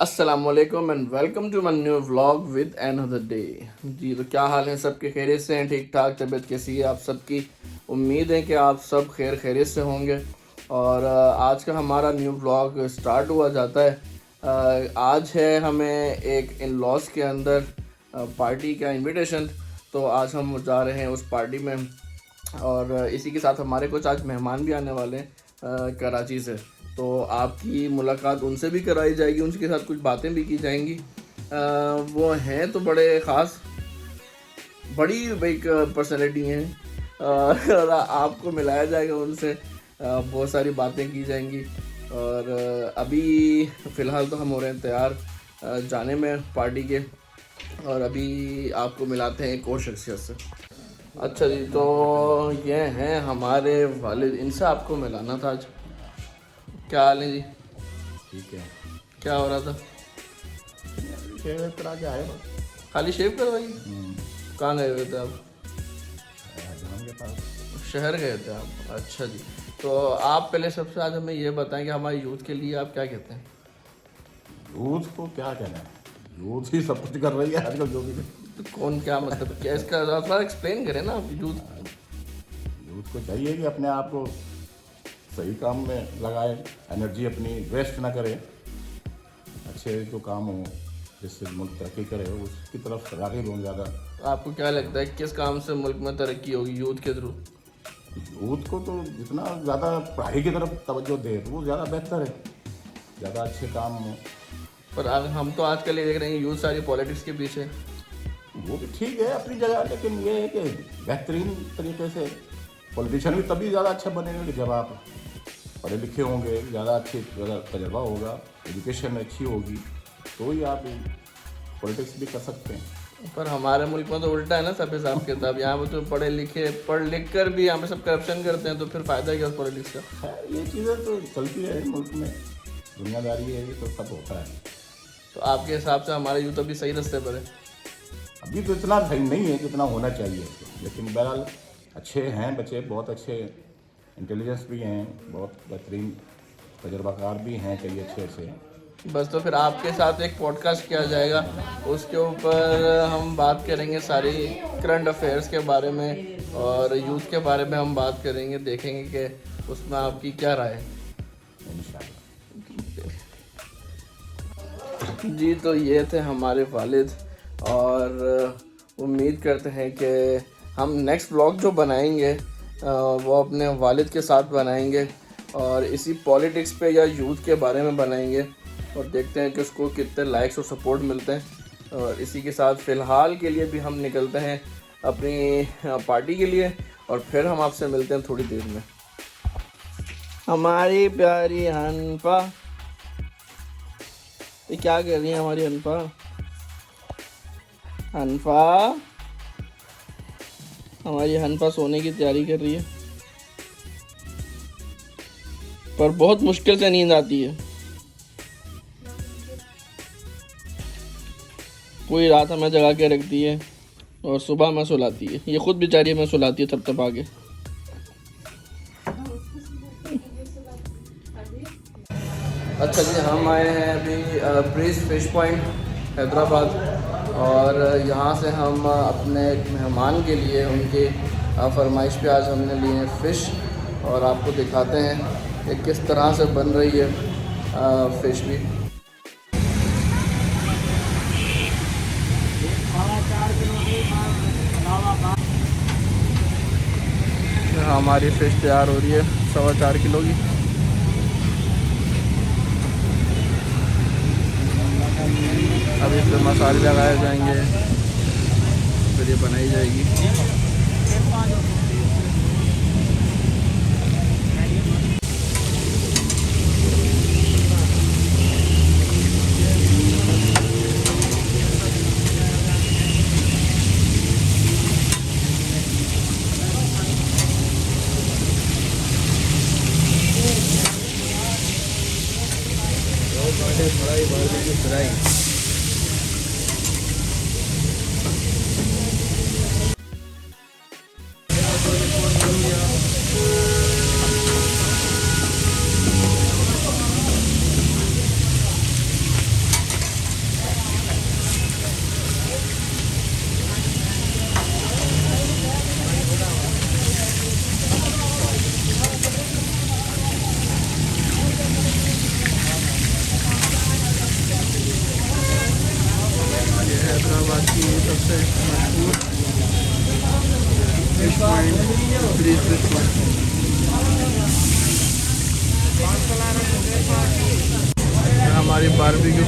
अस्सलामुअलैकुम and welcome to my new vlog with another day. जी तो क्या हाल है, सबके खैरियत से हैं? ठीक ठाक? तबीयत कैसी है आप सबकी? उम्मीद है कि आप सब खैरियत से होंगे। और आज का हमारा न्यू व्लॉग स्टार्ट हुआ जाता है। आज है हमें एक इन लॉज के अंदर पार्टी का इनविटेशन। तो आज हम जा रहे हैं उस पार्टी में, और इसी के साथ हमारे कुछ आज मेहमान भी आने वाले हैं कराची से। तो आपकी मुलाकात उनसे भी कराई जाएगी, उनके साथ कुछ बातें भी की जाएंगी। वो हैं तो बड़े ख़ास, बड़ी एक पर्सनैलिटी हैं, और आपको मिलाया जाएगा उनसे। बहुत सारी बातें की जाएंगी। और अभी फ़िलहाल तो हम हो रहे हैं तैयार जाने में पार्टी के, और अभी आपको मिलाते हैं एक और शख्सियत से। अच्छा जी, तो ये हैं हमारे वालिद, इनसे आपको मिलाना था आज। क्या हाल है जी? ठीक है। क्या हो रहा था? शेव करा के आए बस। खाली शेव करवाई? कहाँ गए हुए थे आप? हजमान के पास। शहर गए थे आप? अच्छा जी। तो आप पहले सबसे आज हमें ये बताएं कि हमारे यूथ के लिए आप क्या कहते हैं? यूथ को क्या कहना है, यूथ ही सब कुछ कर रही है आजकल जो भी। तो कौन, क्या मतलब, क्या इसका थोड़ा एक्सप्लेन करें ना आप। यूथ यूथ को चाहिए कि अपने आप को सही काम में लगाए, एनर्जी अपनी वेस्ट ना करे, अच्छे जो काम हो जिससे मुल्क तरक्की करे उसकी तरफ राग़िब हों ज़्यादा। आपको क्या लगता है किस काम से मुल्क में तरक्की होगी यूथ के थ्रू? यूथ को तो जितना ज़्यादा पढ़ाई की तरफ तवज्जो दे तो वो ज़्यादा बेहतर है, ज़्यादा अच्छे काम हो। पर हम तो आजकल ये देख रहे हैं यूथ सारी पॉलिटिक्स के पीछे। वो भी ठीक है अपनी जगह, लेकिन ये है कि बेहतरीन तरीके से पॉलिटिशियन भी तभी ज़्यादा अच्छा बनेगा कि जब आप पढ़े लिखे होंगे, ज़्यादा तजर्बा होगा, एजुकेशन अच्छी होगी, तो ही आप पॉलिटिक्स भी कर सकते हैं। पर हमारे मुल्क में तो उल्टा है ना सब हिसाब किताब। यहाँ पे तो पढ़ लिख कर भी यहाँ पे सब करप्शन करते हैं, तो फिर फ़ायदा क्या उस पॉलिटिक्स का? खैर ये चीज़ें तो चलती है मुल्क में, दुनियादारी है, ये तो सब होता है। तो आपके हिसाब से हमारा यूथ अभी सही रास्ते पर है? अभी तो इतना सही नहीं है जितना होना चाहिए, लेकिन बहरहाल अच्छे हैं बच्चे, बहुत अच्छे इंटेलिजेंस भी हैं, बहुत बेहतरीन तजर्बाकार भी हैं कई अच्छे। बस तो फिर आपके साथ एक पॉडकास्ट किया जाएगा, उसके ऊपर हम बात करेंगे सारी करंट अफेयर्स के बारे में, और यूथ के बारे में हम बात करेंगे, देखेंगे कि उसमें आपकी क्या राय है। इंशाल्लाह। जी तो ये थे हमारे वालिद, और उम्मीद करते हैं कि हम नेक्स्ट व्लॉग जो बनाएंगे वो अपने वालिद के साथ बनाएंगे, और इसी पॉलिटिक्स पे या यूथ के बारे में बनाएंगे, और देखते हैं कि उसको कितने लाइक्स और सपोर्ट मिलते हैं। और इसी के साथ फ़िलहाल के लिए भी हम निकलते हैं अपनी पार्टी के लिए, और फिर हम आपसे मिलते हैं थोड़ी देर में। हमारी प्यारी हनफा, ये क्या कर रही है हमारी हनफा? हनफा, हमारी हनफा सोने की तैयारी कर रही है, पर बहुत मुश्किल से नींद आती है। पूरी रात हमें जगा के रखती है और सुबह में सुलाती है। ये खुद बेचारी हमें सुलाती है थप आके। अच्छा जी, हम आए हैं अभी ब्रिज फिश पॉइंट हैदराबाद, और यहाँ से हम अपने एक मेहमान के लिए उनकी फरमाइश पे आज हमने ली है फ़िश, और आपको दिखाते हैं कि किस तरह से बन रही है फ़िश भी। हमारी फ़िश तैयार हो रही है 4.25 किलो की। अब इस पर मसाले लगाए जाएंगे, फिर ये बनाई जाएगी।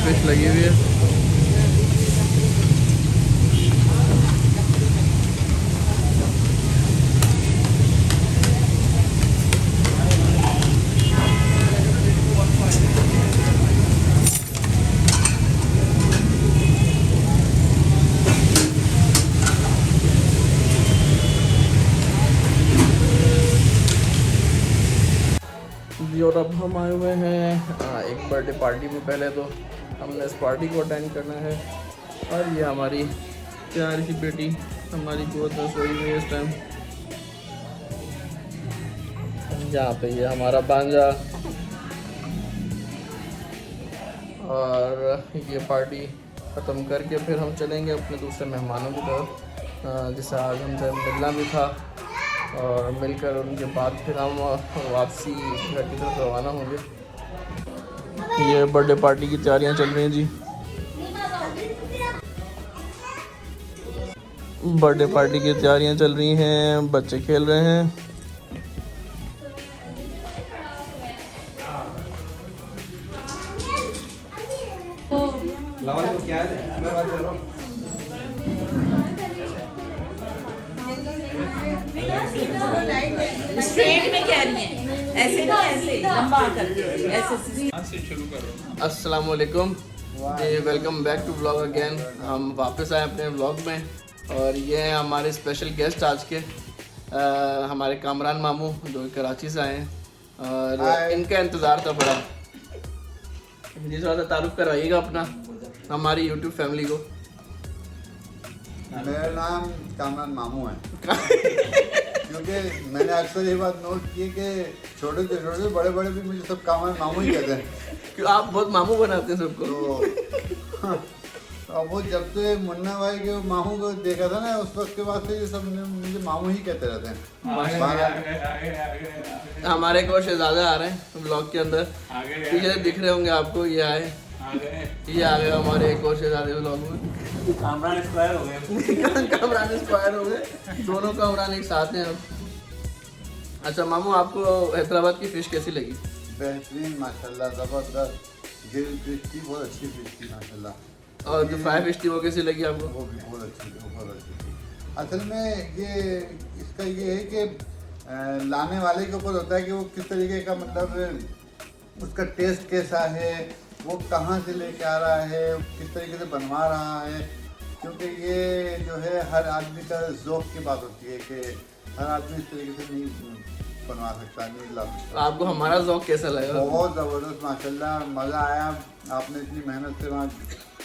फिश लगी हुई है। जी और अब हम आए हुए हैं एक बर्थडे पार्टी में। पहले तो हमने इस पार्टी को अटेंड करना है और ये हमारी प्यारी सी बेटी हमारी गोद में सोई हुई है इस टाइम। यहाँ पे ये हमारा भांजा और ये पार्टी ख़त्म करके फिर हम चलेंगे अपने दूसरे मेहमानों की तरफ जिससे आज हमसे मिलना भी था और मिलकर उनके बाद फिर हम वापसी घर की तरफ रवाना होंगे। ये बर्थडे पार्टी की तैयारियां चल रही हैं जी। बर्थडे पार्टी की तैयारियां चल रही हैं, बच्चे खेल रहे हैं। स्ट्रेट में कह रही हैं, ऐसे ना ऐसे लंबा करके ऐसे शुरू करो। अस्सलाम वालेकुम जी, welcome back to vlog again. हम वापस आए अपने व्लॉग में और ये हैं हमारे स्पेशल गेस्ट आज के हमारे कामरान मामू जो कराची से आए हैं और इनका इंतज़ार था बड़ा। जी थोड़ा सा तारुफ करवाइएगा अपना हमारी यूट्यूब फैमिली को। मेरा नाम कामरान मामू है क्योंकि मैंने अक्सर ये बात नोट की कि छोटे से छोटे बड़े बड़े भी मुझे सब कामरान मामू ही कहते हैं। क्यों आप बहुत मामू बनाते हैं सबको। तो अब वो जब से मुन्ना भाई के मामू को देखा था ना उस वक्त के बाद से ये सब मुझे मामू ही कहते रहते हैं। हमारे को शहजादा आ रहे हैं ब्लॉग के अंदर, पीछे दिख रहे होंगे आपको। ये आए, ये आ गए हमारे एक और शहजादे ब्लॉग में। कामरान स्क्वायर हो गए। कामरान स्क्वायर हो गए, दोनों कामरान एक साथ हैं अब। अच्छा मामू, आपको हैदराबाद की फिश कैसी लगी? बेहतरीन माशाल्लाह, ज़बरदस्त ग्रिल फिश थी, बहुत अच्छी फिश थी माशाल्लाह। और जो फ्राई फिश थी वो कैसी लगी आपको? वो भी बहुत अच्छी थी, बहुत अच्छी थी। असल में ये इसका ये है कि लाने वाले के ऊपर होता है कि वो किस तरीके का मतलब उसका टेस्ट कैसा है, वो कहाँ से लेके आ रहा है, किस तरीके से बनवा रहा है। क्योंकि ये जो है हर आदमी का ज़ौक़ की बात होती है कि हर आदमी इस तरीके से नहीं बनवा सकता, नहीं ला सकता। आपको हमारा ज़ौक़ कैसा लगा? बहुत ज़बरदस्त माशाल्लाह, मज़ा आया। आपने इतनी मेहनत से वहाँ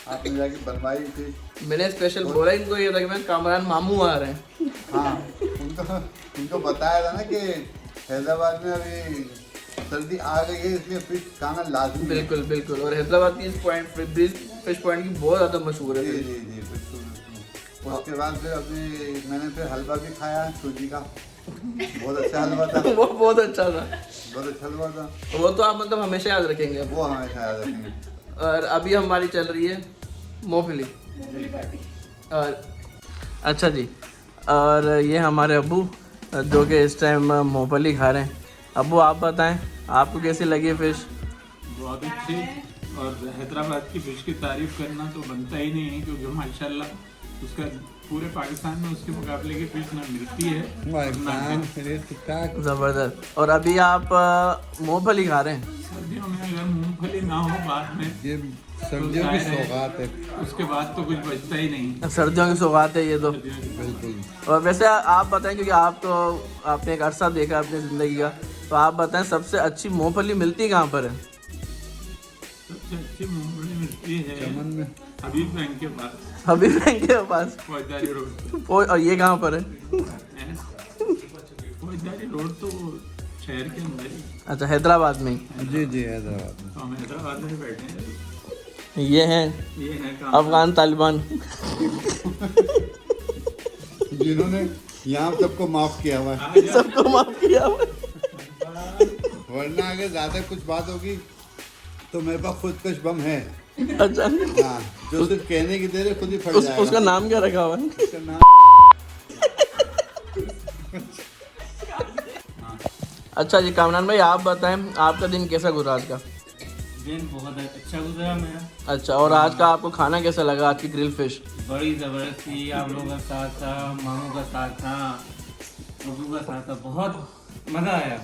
आपने जाके बनवाई थी। मैंने स्पेशल बोला इनको ये था कि मैं कामरान मामू आ रहे हैं। हाँ, उनको बताया था ना कि हैदराबाद में अभी सर्दी आ गई है इसलिए फिश खाना लाजमी। बिल्कुल बिल्कुल। और हैदराबाद की फिश पॉइंट की बहुत ज़्यादा मशहूर है। जी जी जी बिल्कुल। उसके बाद फिर अभी मैंने फिर हलवा भी खाया सूजी का, बहुत अच्छा हलवा था। वो बहुत अच्छा था, बहुत अच्छा हलवा था। वो तो आप मतलब हमेशा याद रखेंगे। वो हमेशा याद रखेंगे। और अभी हमारी चल रही है मूंगफली। और अच्छा जी, और ये हमारे अब्बू जो कि इस टाइम मूंगफली खा रहे हैं। अब्बू आप बताएं आपको कैसी लगी फिश? बहुत अच्छी। और हैदराबाद की फिश की तारीफ करना तो बनता ही नहीं है क्योंकि माशाल्लाह उसका पूरे पाकिस्तान में उसके मुकाबले की फिश ना मिलती है। ज़बरदस्त। और अभी आप मूंगफली खा रहे हैं। सर्दियों में अगर मूंगफली ना हो बाद में ये सर्दियों की सौगात है, उसके बाद तो कुछ बचता ही नहीं। सर्दियों की सौगात है ये तो। बिल्कुल। और वैसे आप बताएं, क्योंकि आप तो आपने एक अरसा देखा अपनी ज़िंदगी का, तो आप बताएं सबसे अच्छी मूंगफली मिलती कहाँ पर है? सबसे अच्छी मूंगफली मिलती है हबीब बैंक के पास। हबीब बैंक के पास? फौजदारी रोड। और ये कहाँ पर है? फौजदारी रोड तो शहर के अंदर ही। अच्छा, हैदराबाद में ही? जी जी हैदराबाद में। तो हम हैदराबाद में बैठे हैं। ये हैं अफगान तालिबान जिन्होंने यहाँ सबको माफ किया हुआ है। सबको माफ किया हुआ है। वरना अगर ज़्यादा कुछ बात होगी तो मेरे पास खुदकश बम है। अच्छा, हाँ, जो सिर्फ कहने की देर है खुद ही फट जाएगा। उसका नाम क्या रखा हुआ है? उसका नाम अच्छा जी, कामरान भाई आप बताएं आपका दिन कैसा गुजरा आज का? दिन बहुत अच्छा गुजरा मेरा। अच्छा, और आज का आपको खाना कैसा लगा, आज की ग्रिल फिश? बड़ी ज़बरदस्त थी, आप लोगों का साथ था, मामू का साथ था, अबू का साथ था, बहुत मज़ा आया।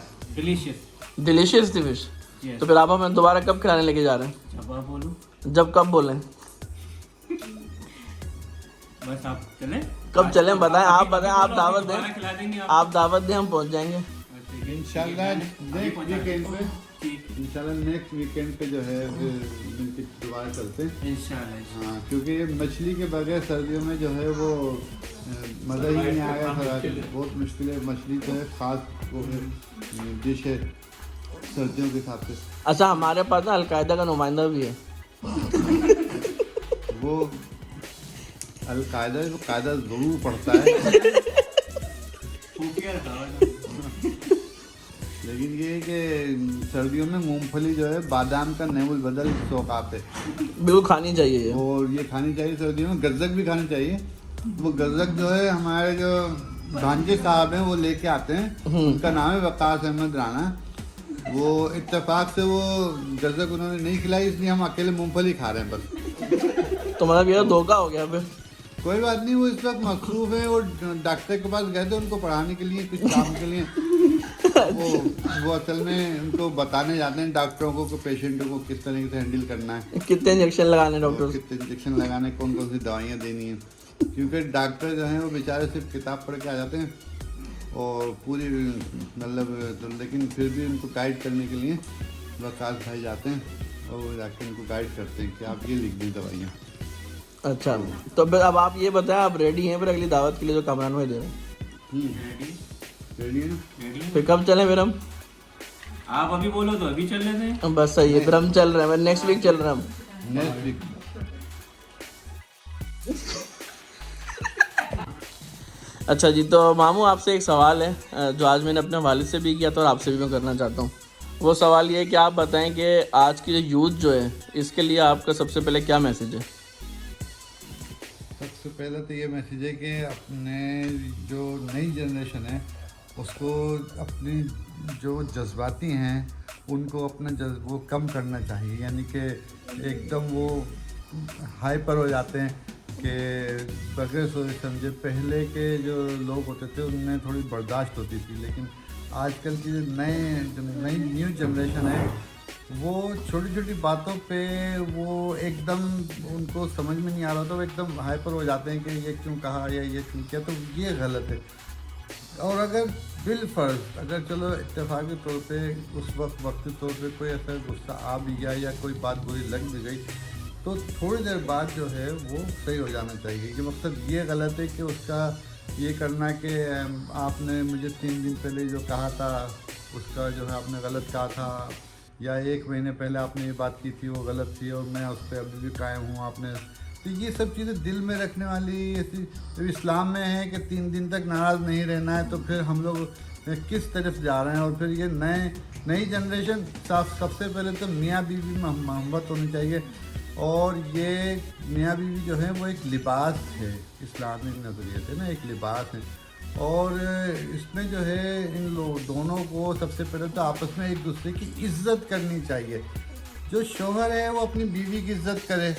डिलीशियस थी फिश। Yes. तो फिर आप हमें दोबारा कब खिलाने लेके जा रहे हैं? जब आप बोलो, जब कब बोलें? बस आप चले। कब चलें बताएं, आप बताएं, आप दावत दोबारा दें, खिला देंगे आप दावत दें, हम पहुंच जाएंगे। इंशाल्लाह नेक्स्ट वीकेंड पे, ठीक, इंशाल्लाह नेक्स्ट वीकेंड पे जो है मिलके दोबारा चलते हैं इंशाल्लाह। हाँ, क्योंकि ये मछली के बगैर सर्दियों में जो है वो मज़ा ही नहीं आएगा। थोड़ा बहुत मुश्किल है, मछली जो है ख़ास वो डिश है सर्दियों के हिसाब से। अच्छा, हमारे पास ना अलकायदा का नुमाइंदा भी है। वो अलकायदा को कायदा ज़रूर पड़ता है खुफिया रखा लेकिन ये है कि सर्दियों में मूंगफली जो है बादाम का नेवल बदल सौकात है, बिल्कुल खानी चाहिए ये। और ये खानी चाहिए सर्दियों में। गज्जक भी खानी चाहिए। वो गज्जक जो है हमारे जो भांजे साहब हैं वो लेके आते हैं, उनका नाम है वकास अहमद राणा। वो इत्तेफाक से वो गज्जक उन्होंने नहीं खिलाई, इसलिए हम अकेले मूंगफली खा रहे हैं बस। तो मतलब ये धोखा हो गया फिर। कोई बात नहीं, वो इस वक्त मसरूफ है, वो डॉक्टर के पास गए थे उनको पढ़ाने के लिए, कुछ काम के लिए। वो असल में उनको बताने जाते हैं डॉक्टरों को कि पेशेंटों को किस तरीके से हैंडल करना है, कितने इंजेक्शन लगाने डॉक्टर? कितने इंजेक्शन लगाने, कौन कौन सी दवाइयाँ देनी है। क्योंकि डॉक्टर जो हैं वो बेचारे सिर्फ किताब पढ़ के आ जाते हैं और पूरी मतलब तो, लेकिन फिर भी उनको गाइड करने के लिए वकास भाई जाते हैं और वो जाकर उनको गाइड करते हैं कि आप ये लिख दें दवाइयाँ। अच्छा, तो फिर अब आप ये बताएं, आप रेडी हैं फिर अगली दावत के लिए जो कामरान भाई दे रहे हैं? रेडी है ना? फिर कब चलें फिर हम? आप अभी बोलो तो अभी चल लेते हैं। बस सही है, फिर हम चल रहे हैं, नेक्स्ट वीक चल रहे हैं हम। Next week. अच्छा जी, तो मामू आपसे एक सवाल है जो आज मैंने अपने वालिद से भी किया था और आपसे भी मैं करना चाहता हूँ। वो सवाल ये है कि आप बताएं कि आज की जो यूथ जो है इसके लिए आपका सबसे पहले क्या मैसेज है? सबसे पहले तो ये मैसेज है कि अपने जो नई जनरेशन है उसको अपनी जो जज्बाती हैं उनको अपना वो कम करना चाहिए। यानी कि एकदम वो हाइपर हो जाते हैं कि बगैर सोचे समझे। पहले के जो लोग होते थे उनमें थोड़ी बर्दाश्त होती थी, लेकिन आजकल की जो नई न्यू जनरेशन है वो छोटी छोटी बातों पे वो एकदम उनको समझ में नहीं आ रहा, तो वो एकदम हाइपर हो जाते हैं कि ये क्यों कहा या ये क्यों किया, तो ये गलत है। और अगर बिलफर्ज अगर चलो इत्तेफाकी तौर पे उस वक्ती तौर पे कोई ऐसा गुस्सा आ भी गया या कोई बात बुरी लग भी गई, तो थोड़ी देर बाद जो है वो सही हो जाना चाहिए। कि मकसद ये गलत है कि उसका ये करना कि आपने मुझे 3 दिन पहले जो कहा था उसका जो है आपने गलत कहा था, या 1 महीने पहले आपने ये बात की थी वो गलत थी और मैं उस पर अभी भी कायम हूँ आपने। तो ये सब चीज़ें दिल में रखने वाली ऐसी, तो इस्लाम में है कि 3 दिन तक नाराज़ नहीं रहना है, तो फिर हम लोग किस तरफ जा रहे हैं। और फिर ये नई जनरेशन सबसे पहले तो मियाँ बीवी में मोहब्बत होनी चाहिए, और ये मियाँ बीवी जो है वो एक लिबास है, इस्लामिक नज़रिए से ना एक लिबास है। और इसमें जो है इन दोनों को सबसे पहले तो आपस में एक दूसरे की इज़्ज़त करनी चाहिए। जो शौहर है वो अपनी बीवी की इज़्ज़त करे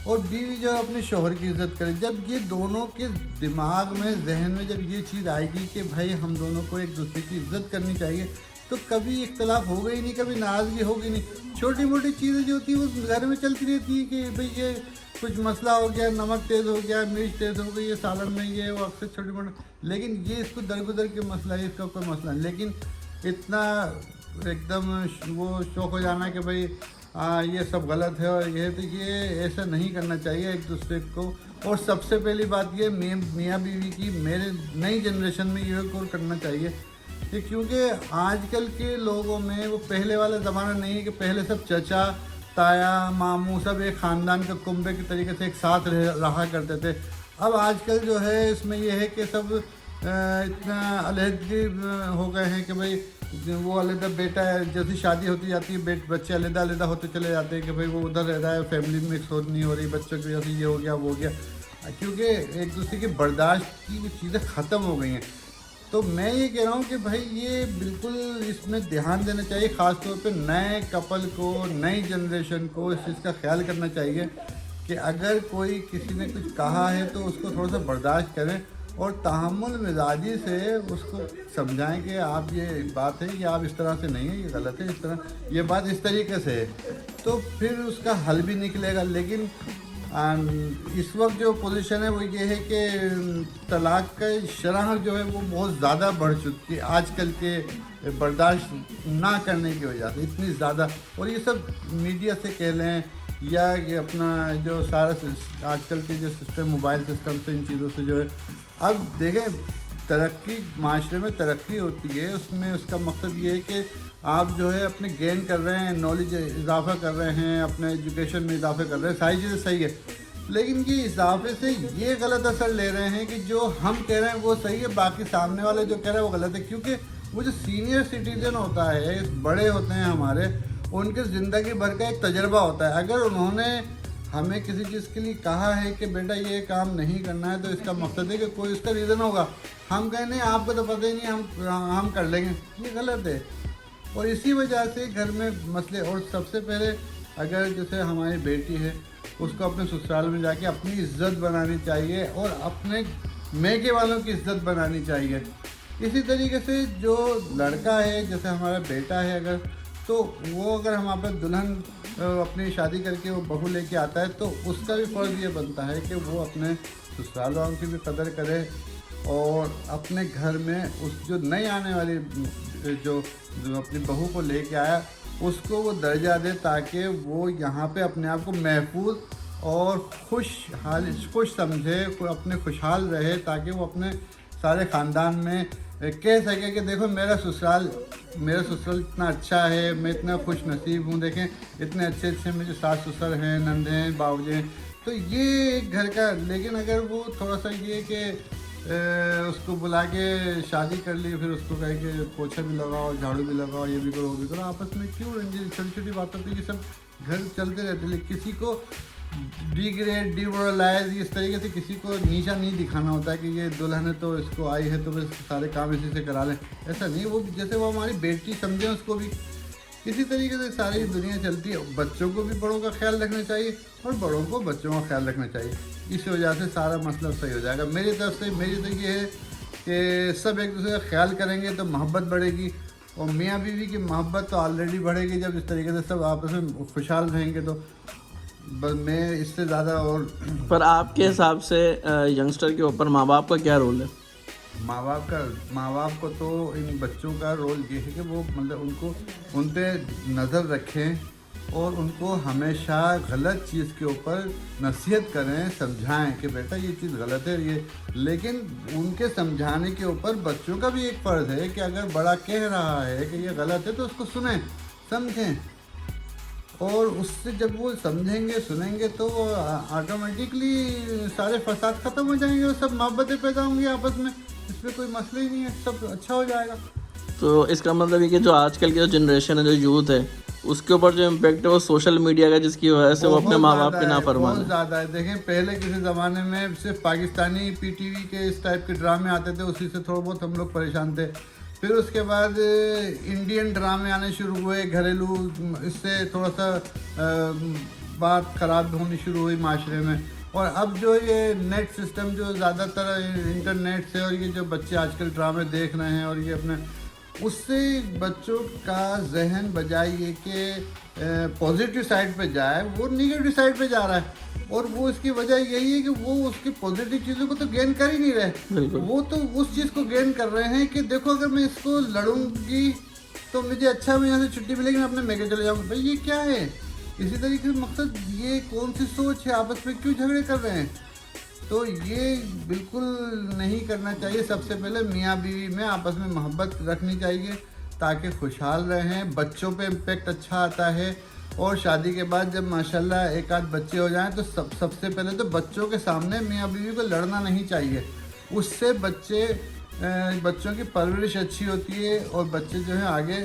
और बीवी जो है अपने शौहर की इज़्ज़त करे। जब ये दोनों के दिमाग में जहन में जब ये चीज़ आएगी कि भाई हम दोनों को एक दूसरे की इज़्ज़त करनी चाहिए, तो कभी इख्तलाफ होगा ही नहीं, कभी नाराज़गी होगी नहीं। छोटी मोटी चीज़ें जो होती है वो घर में चलती रहती है कि भाई ये कुछ मसला हो गया, नमक तेज़ हो गया, मिर्च तेज़ हो गई, ये सालन में ये वो अक्सर छोटे मोटे, लेकिन ये इसको दरगुदर के मसला है, इसका कोई मसला नहीं। लेकिन इतना एकदम वो शौक हो जाना कि भाई ये सब गलत है और ये, तो ये ऐसा नहीं करना चाहिए एक दूसरे को। और सबसे पहली बात ये मियाँ बीवी की मेरे नई जनरेशन में ये और करना चाहिए कि क्योंकि आजकल के लोगों में वो पहले वाला ज़माना नहीं है कि पहले सब चचा ताया मामू सब एक ख़ानदान के कुंबे के तरीके से एक साथ रहा करते थे। अब आजकल जो है इसमें यह है कि सब इतना अलहदगी हो गए हैं कि भाई वो अलहदा बेटा है, जैसी शादी होती जाती है बच्चे अलहदा होते चले जाते हैं कि भाई वो उधर रह रहा है, फैमिली में मिक्स नहीं हो रही, बच्चों की वजह से ये हो गया वो हो गया, क्योंकि एक दूसरे की बर्दाश्त की वो चीज़ें ख़त्म हो गई हैं। तो मैं ये कह रहा हूँ कि भाई ये बिल्कुल इसमें ध्यान देना चाहिए, ख़ास तौर पे नए कपल को, नई जनरेशन को इस चीज़ का ख्याल करना चाहिए कि अगर कोई किसी ने कुछ कहा है तो उसको थोड़ा सा बर्दाश्त करें और तहम्मुल मिजाजी से उसको समझाएं कि आप ये बात है कि आप इस तरह से नहीं है, ये गलत है, इस तरह ये बात इस तरीके से है, तो फिर उसका हल भी निकलेगा। लेकिन इस वक्त जो पोजीशन है वो ये है कि तलाक़ का शरह जो है वो बहुत ज़्यादा बढ़ चुकी है आजकल के बर्दाश्त ना करने की वजह से, इतनी ज़्यादा। और ये सब मीडिया से कह लें या ये अपना जो सारा आजकल के जो सिस्टम, मोबाइल सिस्टम से, इन चीज़ों से जो है, अब देखें तरक्की, माशरे में तरक्की होती है, उसमें उसका मकसद ये है कि आप जो है अपने गेन कर रहे हैं, नॉलेज इजाफा कर रहे हैं, अपने एजुकेशन में इजाफा कर रहे हैं, सारी चीज़ें सही है। लेकिन ये इजाफे से ये गलत असर ले रहे हैं कि जो हम कह रहे हैं वो सही है, बाकी सामने वाले जो कह रहे हैं वो गलत है। क्योंकि वो जो सीनियर सिटीजन होता है, बड़े होते हैं हमारे, उनके ज़िंदगी भर का एक तजर्बा होता है। अगर उन्होंने हमें किसी चीज़ के लिए कहा है कि बेटा ये काम नहीं करना है, तो इसका मकसद है कि कोई उसका रीज़न होगा। हम कहें नहीं, आपको तो पता ही नहीं, हम कर लेंगे, ये गलत है। और इसी वजह से घर में मसले। और सबसे पहले अगर जैसे हमारी बेटी है, उसको अपने ससुराल में जाके अपनी इज्जत बनानी चाहिए और अपने मैके वालों की इज्जत बनानी चाहिए। इसी तरीके से जो लड़का है, जैसे हमारा बेटा है अगर, तो वो अगर हमारे पास दुल्हन अपनी शादी करके वो बहू लेके आता है, तो उसका भी फ़र्ज़ ये बनता है कि वो अपने ससुराल वालों की भी कदर करे और अपने घर में उस जो नई आने वाली जो अपनी बहू को लेके आया उसको वो दर्जा दे, ताकि वो यहाँ पे अपने आप को महफूज और खुश समझे, अपने खुशहाल रहे, ताकि वो अपने सारे ख़ानदान में कह सके कि देखो मेरा ससुराल इतना अच्छा है, मैं इतना खुश नसीब हूँ, देखें इतने अच्छे अच्छे मेरे सास ससुर हैं, नंदे हैं, बाबूजी हैं। तो ये एक घर का। लेकिन अगर वो थोड़ा सा ये कि उसको बुला के शादी कर ली, फिर उसको कहे कि पोछा भी लगाओ, झाड़ू भी लगाओ, ये भी करो, वो भी करो, आपस में क्यों रंजिश, छोटी छोटी बातों पे ये सब घर चलते रहते। लेकिन किसी को डिग्रेड, डिमोरलाइज, इस तरीके से किसी को नीचा नहीं दिखाना होता है कि ये दुल्हन है तो इसको आई है तो बस सारे काम इसी से करा लें, ऐसा नहीं। वो जैसे वो हमारी बेटी समझें उसको भी, इसी तरीके से सारी दुनिया चलती है। बच्चों को भी बड़ों का ख्याल रखना चाहिए और बड़ों को बच्चों का ख्याल रखना चाहिए। इस वजह से सारा मसला सही हो जाएगा। मेरी तरफ से मेरी तो ये है कि सब एक दूसरे का ख्याल करेंगे तो मोहब्बत बढ़ेगी, और मियाँ बीवी की मोहब्बत तो ऑलरेडी बढ़ेगी जब इस तरीके से सब आपस में खुशहाल रहेंगे। तो बस मैं इससे ज़्यादा और। पर आपके हिसाब से यंगस्टर के ऊपर माँ बाप का क्या रोल है? माँ बाप को तो इन बच्चों का रोल ये है कि वो मतलब उनको उन पर नज़र रखें और उनको हमेशा गलत चीज़ के ऊपर नसीहत करें, समझाएं कि बेटा ये चीज़ गलत है ये। लेकिन उनके समझाने के ऊपर बच्चों का भी एक फ़र्ज़ है कि अगर बड़ा कह रहा है कि ये गलत है तो उसको सुनें, समझें, और उससे जब वो समझेंगे, सुनेंगे, तो ऑटोमेटिकली सारे फसाद ख़त्म हो जाएंगे और सब मोहब्बतें पैदा होंगी आपस में। इसमें कोई मसला ही नहीं है, सब अच्छा हो जाएगा। तो इसका मतलब है कि जो आजकल की जो जनरेशन है, जो यूथ है, उसके ऊपर जो इम्पेक्ट है वो सोशल मीडिया का, जिसकी वजह से वो अपने माँ बाप की नाफरमान है। बहुत ज़्यादा है। देखें पहले किसी ज़माने में सिर्फ पाकिस्तानी PTV के इस टाइप के ड्रामे आते थे, उसी से थोड़ा बहुत हम लोग परेशान थे। फिर उसके बाद इंडियन ड्रामे आने शुरू हुए, घरेलू, इससे थोड़ा सा बात ख़राब होनी शुरू हुई माशरे में। और अब जो ये नेट सिस्टम, जो ज़्यादातर इंटरनेट से और ये जो बच्चे आजकल ड्रामे देख रहे हैं और ये अपने, उससे बच्चों का जहन बजाय ये कि पॉजिटिव साइड पे जाए, वो निगेटिव साइड पे जा रहा है। और वो इसकी वजह यही है कि वो उसकी पॉजिटिव चीज़ों को तो गेन कर ही नहीं रहे, वो तो उस चीज़ को गेन कर रहे हैं कि देखो अगर मैं इसको लड़ूंगी तो मुझे अच्छा, मैं यहाँ से छुट्टी मिलेगी, मैं अपने मैके चले जाऊँगा। भाई ये क्या है? इसी तरीके से मकसद, ये कौन सी सोच है? आपस में क्यों झगड़े कर रहे हैं? तो ये बिल्कुल नहीं करना चाहिए। सबसे पहले मियाँ बीवी में आपस में मोहब्बत रखनी चाहिए ताकि खुशहाल रहें। बच्चों पे इम्पेक्ट अच्छा आता है, और शादी के बाद जब माशाल्लाह एक आध बच्चे हो जाएं तो सबसे पहले तो बच्चों के सामने मियाँ बीवी को लड़ना नहीं चाहिए। उससे बच्चों की परवरिश अच्छी होती है और बच्चे जो है आगे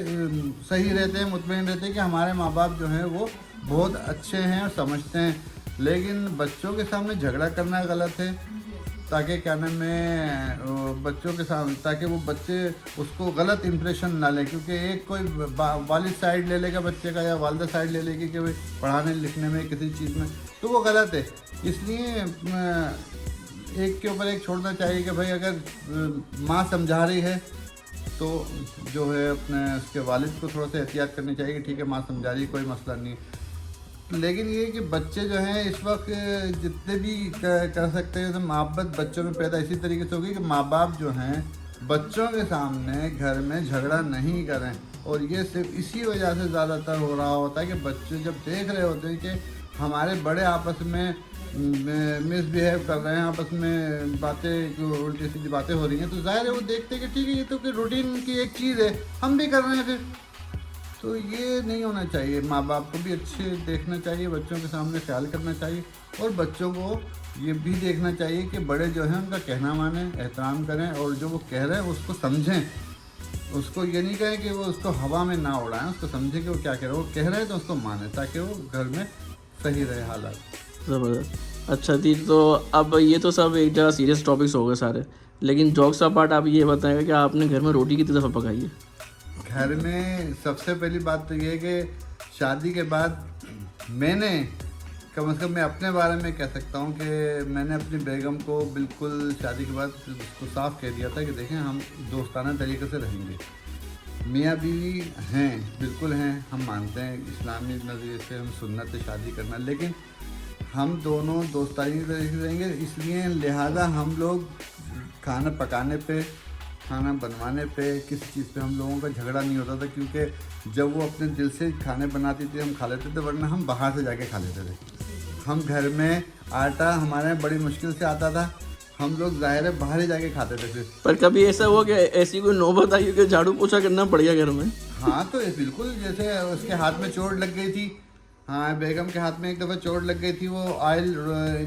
सही रहते हैं, मुतमईन रहते हैं कि हमारे माँ बाप जो हैं वो बहुत अच्छे हैं और समझते हैं। लेकिन बच्चों के सामने झगड़ा करना गलत है। ताकि क्या नाम है बच्चों के सामने, ताकि वो बच्चे उसको गलत इंप्रेशन ना लें, क्योंकि एक कोई वालिद साइड ले लेगा बच्चे का या वालिदा साइड ले लेगी कि भाई पढ़ाने लिखने में किसी चीज़ में, तो वो गलत है। इसलिए एक के ऊपर एक छोड़ना चाहिए कि भाई अगर माँ समझा रही है तो जो है अपने उसके वालिद को थोड़ा सा एहतियात करनी चाहिए कि ठीक है माँ समझा रही है, कोई मसला नहीं। लेकिन ये कि बच्चे जो हैं इस वक्त जितने भी कर सकते हैं तो मोहब्बत बच्चों में पैदा इसी तरीके से होगी कि माँ बाप जो हैं बच्चों के सामने घर में झगड़ा नहीं करें। और ये सिर्फ इसी वजह से ज़्यादातर हो रहा होता है कि बच्चे जब देख रहे होते हैं कि हमारे बड़े आपस में मिसबिहेव कर रहे हैं, आपस में बातें उल्टी सीधी बातें हो रही हैं, तो जाहिर है वो देखते हैं कि ठीक है ये तो कि रूटीन की एक चीज़ है, हम भी कर रहे हैं फिर। तो ये नहीं होना चाहिए। माँ बाप को भी अच्छे देखना चाहिए, बच्चों के सामने ख्याल करना चाहिए और बच्चों को ये भी देखना चाहिए कि बड़े जो हैं उनका कहना माने, एहतराम करें और जो वो कह रहे हैं उसको समझें। उसको ये नहीं कहें कि वो उसको हवा में ना उड़ाएं, उसको समझें कि वो क्या कह रहे हैं, वो कह रहे हैं तो उसको माने ताकि वो घर में सही रहे हालात। ज़बरदस्त। अच्छा जी, तो अब ये तो सब एक जगह सीरियस टॉपिक्स हो गए सारे, लेकिन जोक्स का पार्ट आप ये बताएंगे कि आपने घर में रोटी कितनी दफ़ा पकाई है? घर में सबसे पहली बात तो ये है कि शादी के बाद मैंने कम से कम मैं अपने बारे में कह सकता हूँ कि मैंने अपनी बेगम को बिल्कुल शादी के बाद उसको साफ कह दिया था कि देखें हम दोस्ताना तरीके से रहेंगे, मियाँ बीवी हैं, बिल्कुल हैं, हम मानते हैं इस्लामी नज़रिए से हम सुन्नत है शादी करना, लेकिन हम दोनों दोस्तानी तरीके से रहेंगे। इसलिए लिहाजा हम लोग खाना पकाने पे, खाना बनवाने पे, किसी चीज़ पे हम लोगों का झगड़ा नहीं होता था, क्योंकि जब वो अपने दिल से खाने बनाती थी हम खा लेते थे, वरना हम बाहर से जाके खा लेते थे। हम घर में आटा हमारे यहाँ बड़ी मुश्किल से आता था, हम लोग ज़ाहिर है बाहर ही जाके खाते थे फिर। पर कभी ऐसा हुआ कि ऐसी कोई नौबत आई कि झाड़ू पोछा करना पड़ गया घर में? हाँ तो बिल्कुल, जैसे उसके हाथ में चोट लग गई थी, हाँ बेगम के हाथ में एक दफ़ा चोट लग गई थी, वो ऑयल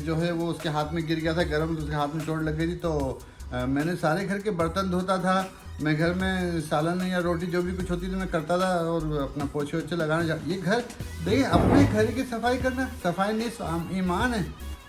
जो है वो उसके हाथ में गिर गया था गर्म, तो उसके हाथ में चोट लग गई थी, तो मैंने सारे घर के बर्तन धोता था, मैं घर में सालन या रोटी जो भी कुछ होती थी मैं करता था और अपना पोछे वोछे लगाना। ये घर देखिए, अपने घर की सफाई करना, सफाई नहीं ईमान है,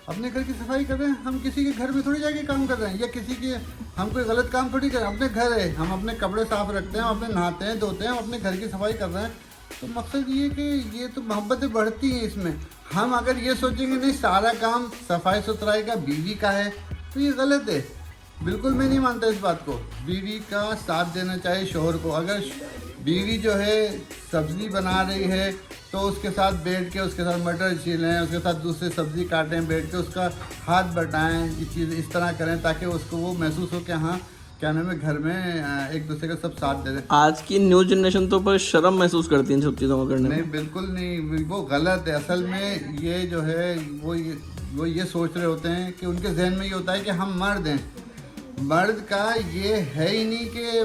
अपने घर की सफाई कर रहे हैं, हम किसी के घर में थोड़ी जाके काम कर रहे हैं या किसी के हम कोई गलत काम थोड़ी कर रहे हैं, अपने घर है, हम अपने कपड़े साफ रखते हैं, अपने नहाते हैं धोते हैं, हम अपने घर की सफाई कर रहे हैं। तो मकसद ये कि ये तो मोहब्बतें बढ़ती हैं इसमें। हम अगर ये सोचेंगे नहीं सारा काम सफाई सुथराई का बीवी का है तो ये गलत है, बिल्कुल मैं नहीं मानता इस बात को। बीवी का साथ देना चाहिए शौहर को। अगर बीवी जो है सब्ज़ी बना रही है तो उसके साथ बैठ के उसके साथ मटर छीलें, उसके साथ दूसरी सब्ज़ी काटें, बैठ के उसका हाथ बटाएं, ये चीज़ इस तरह करें ताकि उसको वो महसूस हो कि हाँ क्या नाम है घर में एक दूसरे का सब साथ दे दें। आज की न्यू जनरेशन तो पर शर्म महसूस करती है इन सब चीज़ों को करने में। नहीं बिल्कुल नहीं, वो गलत है। असल में ये जो है वो ये सोच रहे होते हैं कि उनके जहन में ये होता है कि हम मर्द हैं। मर्द का ये है ही नहीं कि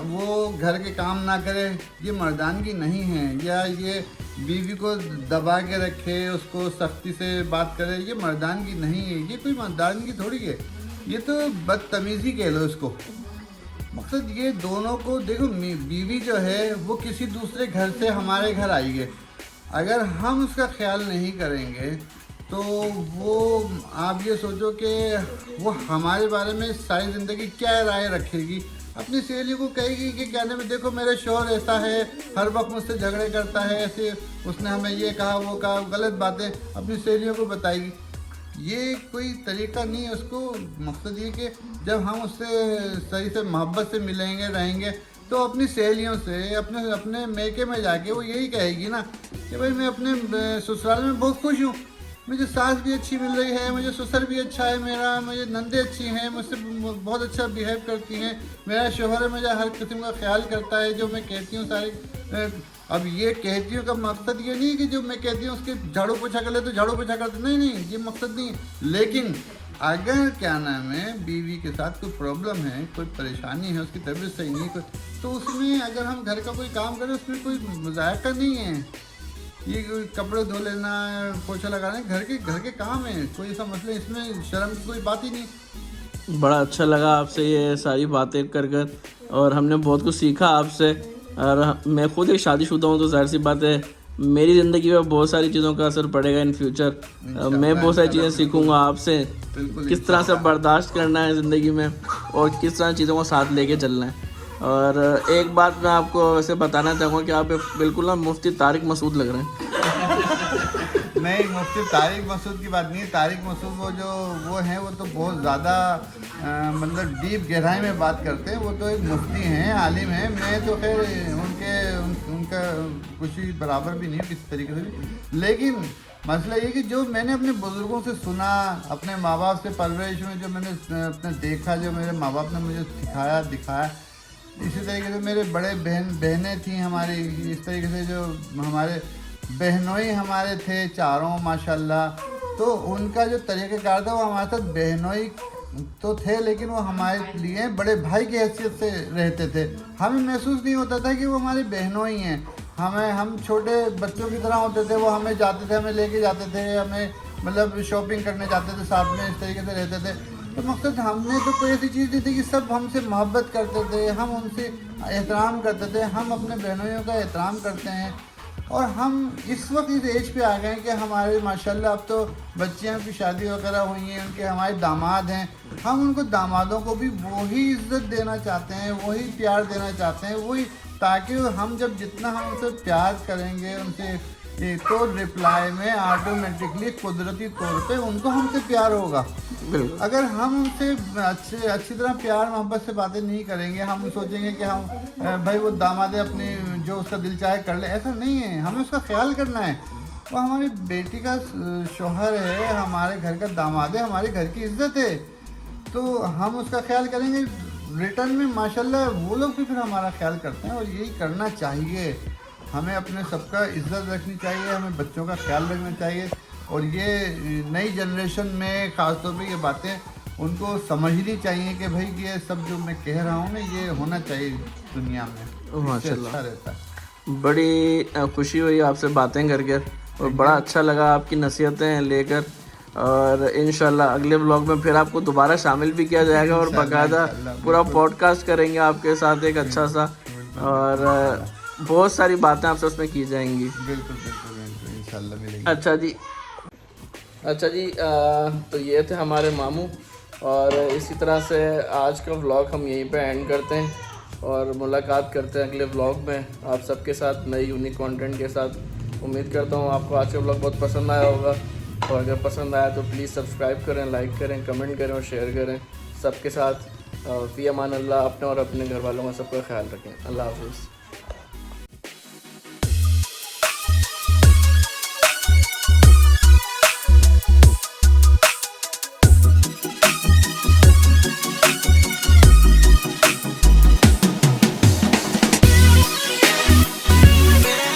वो घर के काम ना करे, ये मर्दानगी नहीं है। या ये बीवी को दबा के रखे, उसको सख्ती से बात करे, ये मर्दानगी नहीं है, ये कोई मर्दानगी थोड़ी है, ये तो बदतमीज़ी कह लो इसको। मकसद ये दोनों को देखो, बीवी जो है वो किसी दूसरे घर से हमारे घर आई है, अगर हम उसका ख्याल नहीं करेंगे तो वो आप ये सोचो कि वो हमारे बारे में सारी ज़िंदगी क्या राय रखेगी। अपनी सहेली को कहेगी कि कहने में देखो मेरे शौहर ऐसा है, हर वक्त मुझसे झगड़े करता है, ऐसे उसने हमें ये कहा वो कहा, गलत बातें अपनी सहेलियों को बताएगी। ये कोई तरीका नहीं है। उसको मकसद ये कि जब हम उससे सही से मोहब्बत से मिलेंगे रहेंगे तो अपनी सहेलियों से अपने मेके में जाके वो यही कहेगी ना कि भाई मैं अपने ससुराल में बहुत खुश हूँ, मुझे सास भी अच्छी मिल रही है, मुझे ससुर भी अच्छा है मेरा, मुझे नंदे अच्छी हैं, मुझसे बहुत अच्छा बिहेव करती हैं, मेरा शौहर मुझे हर किस्म का ख्याल करता है, जो मैं कहती हूँ सारी। अब ये कहती हूँ का मकसद ये नहीं कि जो मैं कहती हूँ उसके झाड़ू पोछा कर ले तो झाड़ू पोछा करते, नहीं, ये मकसद नहीं। लेकिन अगर क्या नाम है बीवी के साथ कोई प्रॉब्लम है, कोई परेशानी है, उसकी तबीयत सही नहीं, तो उसमें अगर हम घर का कोई काम करें उसमें कोई मुज़ायका नहीं है। ये कपड़े धो लेना, पोछा लगाना घर के काम है, कोई ऐसा मसला इसमें शर्म की कोई बात ही नहीं। बड़ा अच्छा लगा आपसे ये सारी बातें कर और हमने बहुत कुछ सीखा आपसे। और मैं खुद एक शादीशुदा हूँ तो जाहिर सी बात है मेरी ज़िंदगी में बहुत सारी चीज़ों का असर पड़ेगा इन फ्यूचर। मैं बहुत सारी चीज़ें सीखूंगा आपसे, किस तरह से बर्दाश्त करना है ज़िंदगी में और किस तरह चीज़ों को साथ लेके चलना है। और एक बात मैं आपको वैसे बताना चाहूँगा कि आप बिल्कुल ना मुफ्ती तारिक मसूद लग रहे हैं। नहीं, मुफ्ती तारिक मसूद की बात नहीं है। तारिक मसूद वो हैं वो तो बहुत ज़्यादा मतलब डीप गहराई में बात करते हैं। वो तो एक मुफ्ती हैं, आलिम हैं। मैं तो खैर उनका कुछ ही बराबर भी नहीं है किसी तरीके से भी। लेकिन मसला ये कि जो मैंने अपने बुज़ुर्गों से सुना, अपने माँ बाप से परवरिश में जो मैंने अपने देखा, जो मेरे माँ बाप ने मुझे सिखाया दिखाया, इसी तरीके से मेरे बड़े बहनें थी हमारी, इस तरीके से जो हमारे बहनोई हमारे थे चारों माशाल्लाह। तो उनका जो तरीक़ाकार था वो हमारे साथ बहनोई तो थे, लेकिन वो हमारे लिए बड़े भाई की हैसियत से रहते थे। हमें महसूस नहीं होता था कि वो हमारे बहनोई हैं। हम छोटे बच्चों की तरह होते थे। वो हमें जाते थे, हमें लेके जाते थे, हमें मतलब शॉपिंग करने जाते थे साथ में, इस तरीके से रहते थे। तो मकसद हमने तो कोई ऐसी चीज़ नहीं थी कि सब हमसे मोहब्बत करते थे, हम उनसे एहतराम करते थे। हम अपने बहनोइयों का एहतराम करते हैं और हम इस वक्त इस एज पे आ गए कि हमारे माशाल्लाह अब तो बच्चियों की शादी वगैरह हुई हैं, उनके हमारे दामाद हैं। हम उनको दामादों को भी वही इज़्ज़त देना चाहते हैं, वही प्यार देना चाहते हैं, वही, ताकि हम जब जितना हम उनसे प्यार करेंगे उनसे तो रिप्लाई में ऑटोमेटिकली कुदरती तौर पे उनको हमसे प्यार होगा। अगर हम उनसे अच्छी तरह प्यार मोहब्बत से बातें नहीं करेंगे, हम सोचेंगे कि हम भाई वो दामाद है अपनी जो उसका दिल चाहे कर ले, ऐसा नहीं है। हमें उसका ख्याल करना है। वो हमारी बेटी का शौहर है, हमारे घर का दामाद है, हमारे घर की इज्जत है, तो हम उसका ख्याल करेंगे। रिटर्न में माशाल्लाह वो लोग भी फिर हमारा ख्याल करते हैं और यही करना चाहिए। हमें अपने सबका इज्जत रखनी चाहिए, हमें बच्चों का ख्याल रखना चाहिए। और ये नई जनरेशन में ख़ासतौर पे ये बातें उनको समझनी चाहिए कि भाई ये सब जो मैं कह रहा हूँ ना, ये होना चाहिए दुनिया में। माशाल्लाह, अच्छा रहता है। बड़ी खुशी हुई आपसे बातें करके और बड़ा अच्छा लगा आपकी नसीहतें लेकर। और इंशाल्लाह अगले व्लॉग में फिर आपको दोबारा शामिल भी किया जाएगा और बाकायदा पूरा पॉडकास्ट करेंगे आपके साथ एक अच्छा सा, और बहुत सारी बातें आपसे उसमें की जाएंगी। बिल्कुल इंशाल्लाह मिलेंगे। अच्छा जी, तो ये थे हमारे मामू, और इसी तरह से आज का व्लॉग हम यहीं पे एंड करते हैं और मुलाकात करते हैं अगले व्लॉग में आप सबके साथ नई यूनिक कंटेंट के साथ। उम्मीद करता हूँ आपको आज का व्लॉग बहुत पसंद आया होगा, और अगर पसंद आया तो प्लीज़ सब्सक्राइब करें, लाइक करें, कमेंट करें और शेयर करें सबके साथ। फ़ी अमान अल्लाह। अपने और अपने घर वालों का सबका ख्याल रखें। अल्लाह हाफ़िज़।